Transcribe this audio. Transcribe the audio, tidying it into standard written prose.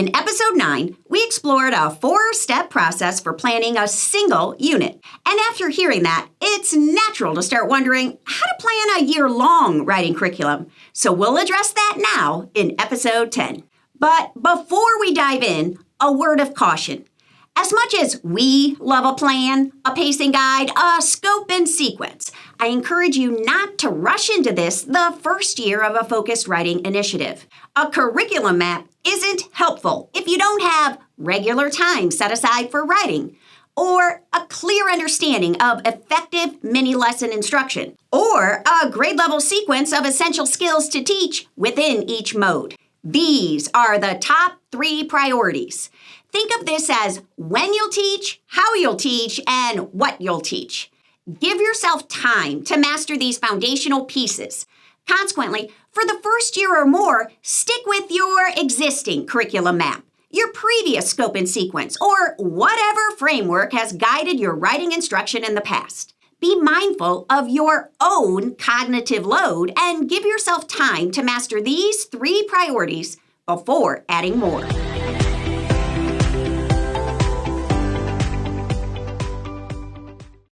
In Episode 9, we explored a 4-step process for planning a single unit. And after hearing that, it's natural to start wondering how to plan a year-long writing curriculum. So we'll address that now in Episode 10. But before we dive in, a word of caution. As much as we love a plan, a pacing guide, a scope and sequence, I encourage you not to rush into this the first year of a focused writing initiative. A curriculum map isn't helpful if you don't have regular time set aside for writing, or a clear understanding of effective mini-lesson instruction, or a grade-level sequence of essential skills to teach within each mode. These are the top 3 priorities. Think of this as when you'll teach, how you'll teach, and what you'll teach. Give yourself time to master these foundational pieces. Consequently, for the first year or more, stick with your existing curriculum map, your previous scope and sequence, or whatever framework has guided your writing instruction in the past. Be mindful of your own cognitive load and give yourself time to master these 3 priorities before adding more.